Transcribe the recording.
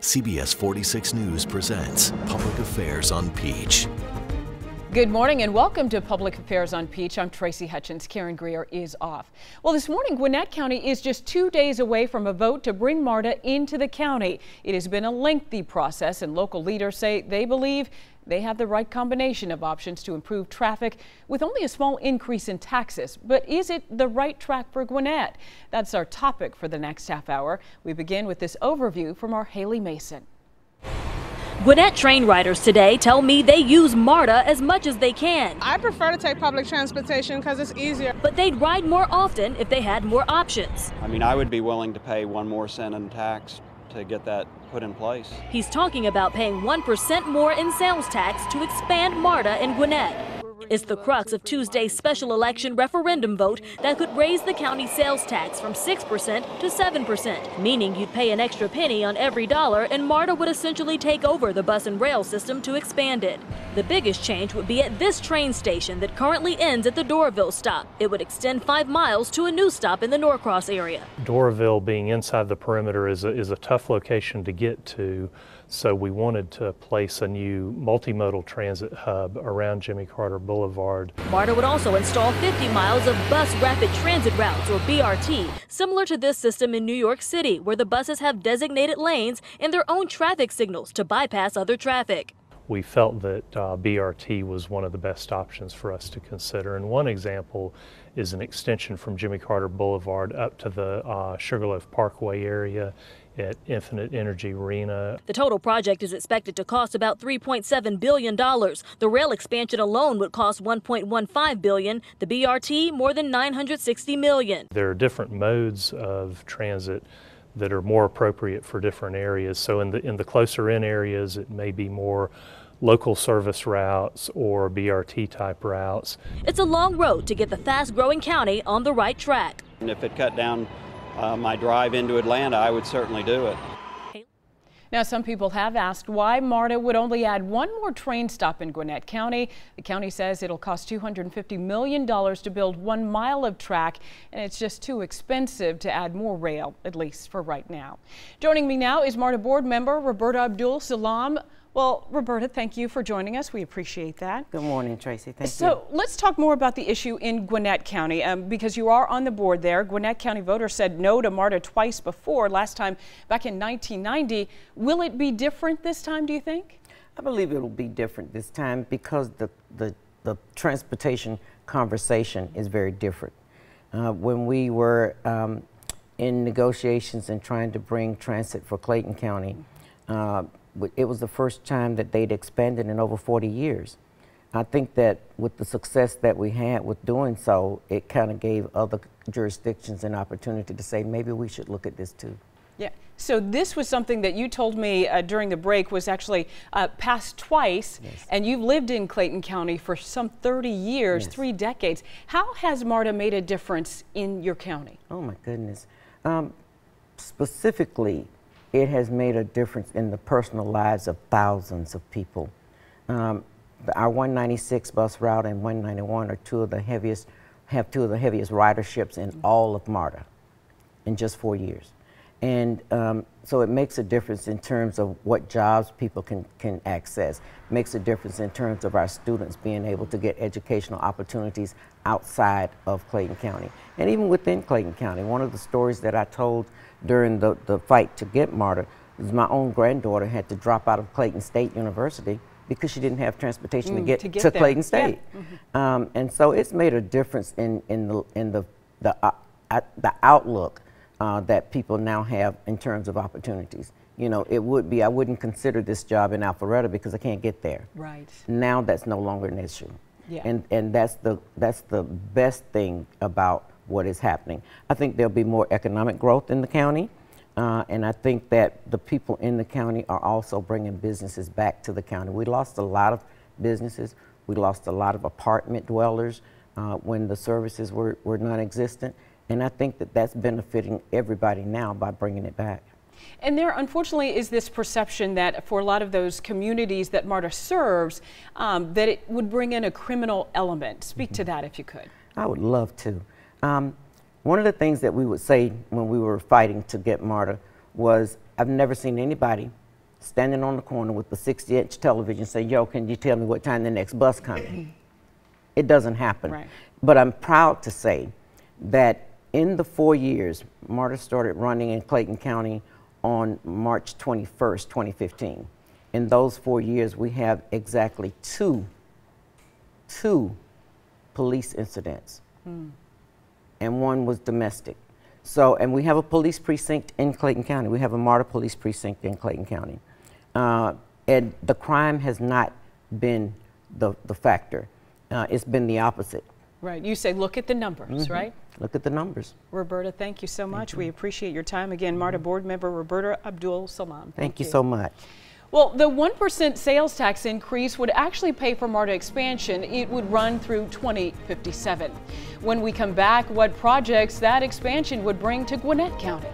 CBS 46 News presents Public Affairs on Peach. Good morning and welcome to Public Affairs on Peach. I'm Tracy Hutchins. Karen Greer is off. Well, this morning, Gwinnett County is just 2 days away from a vote to bring Marta into the county. It has been a lengthy process, and local leaders say they believe they have the right combination of options to improve traffic with only a small increase in taxes. But is it the right track for Gwinnett? That's our topic for the next half hour. We begin with this overview from our Haley Mason. Gwinnett train riders today tell me they use Marta as much as they can. I prefer to take public transportation because it's easier. But they'd ride more often if they had more options. I mean, I would be willing to pay 1 more cent in tax to get that put in place. He's talking about paying 1% more in sales tax to expand Marta in Gwinnett. It's the crux of Tuesday's special election referendum vote that could raise the county sales tax from 6% to 7%, meaning you'd pay an extra penny on every dollar, and Marta would essentially take over the bus and rail system to expand it. The biggest change would be at this train station that currently ends at the Doraville stop. It would extend 5 miles to a new stop in the Norcross area. Doraville, being inside the perimeter, is a tough location to get to. So we wanted to place a new multimodal transit hub around Jimmy Carter Boulevard. Marta would also install 50 miles of bus rapid transit routes, or BRT, similar to this system in New York City, where the buses have designated lanes and their own traffic signals to bypass other traffic. We felt that BRT was one of the best options for us to consider. And one example is an extension from Jimmy Carter Boulevard up to the Sugarloaf Parkway area at Infinite Energy Arena. The total project is expected to cost about $3.7 billion. The rail expansion alone would cost $1.15 billion. The BRT more than $960 million. There are different modes of transit that are more appropriate for different areas. So in the closer in areas, it may be more local service routes or BRT type routes. It's a long road to get the fast-growing county on the right track. And if it cut down my drive into Atlanta, I would certainly do it. Now, some people have asked why Marta would only add 1 more train stop in Gwinnett County. The county says it'll cost $250 million to build 1 mile of track, and it's just too expensive to add more rail, at least for right now. Joining me now is Marta board member Roberta Abdul Salam. Well, Roberta, thank you for joining us. We appreciate that. Good morning, Tracy. Thank you. So let's talk more about the issue in Gwinnett County, because you are on the board there. Gwinnett County voters said no to Marta twice before, last time back in 1990. Will it be different this time, do you think? I believe it will be different this time because the transportation conversation is very different. When we were in negotiations and trying to bring transit for Clayton County, it was the first time that they'd expanded in over 40 years. I think that with the success that we had with doing so, it kind of gave other jurisdictions an opportunity to say, maybe we should look at this too. Yeah, so this was something that you told me during the break was actually passed twice, yes. And you've lived in Clayton County for some 30 years, yes. 3 decades. How has Marta made a difference in your county? Oh my goodness. Specifically, it has made a difference in the personal lives of thousands of people. Our 196 bus route and 191 are have two of the heaviest riderships in all of Marta in just 4 years. And so it makes a difference in terms of what jobs people can access. It makes a difference in terms of our students being able to get educational opportunities outside of Clayton County. And even within Clayton County, one of the stories that I told during the fight to get Marta was my own granddaughter had to drop out of Clayton State University because she didn't have transportation to get to Clayton State. Yeah. Mm-hmm. And so it's made a difference in the outlook that people now have in terms of opportunities. You know, it would be, I wouldn't consider this job in Alpharetta because I can't get there. Right. Now that's no longer an issue. Yeah. And that's the best thing about what is happening. I think there'll be more economic growth in the county, and I think that the people in the county are also bringing businesses back to the county. We lost a lot of businesses. We lost a lot of apartment dwellers when the services were non-existent. And I think that that's benefiting everybody now by bringing it back. And there, unfortunately, is this perception that for a lot of those communities that Marta serves, that it would bring in a criminal element. Speak to that if you could. I would love to. One of the things that we would say when we were fighting to get Marta was, I've never seen anybody standing on the corner with the 60-inch television say, yo, can you tell me what time the next bus coming? It doesn't happen. Right. But I'm proud to say that in the 4 years, Marta started running in Clayton County on March 21st, 2015. In those 4 years, we have exactly two police incidents, and one was domestic. So, and we have a police precinct in Clayton County. We have a Marta police precinct in Clayton County. And the crime has not been the factor. It's been the opposite. Right. You say, look at the numbers, right? Look at the numbers. Roberta, thank you so much. We appreciate your time. Again, Marta board member Roberta Abdul Salam. Thank you so much. Well, the 1% sales tax increase would actually pay for Marta expansion. It would run through 2057. When we come back, what projects that expansion would bring to Gwinnett County.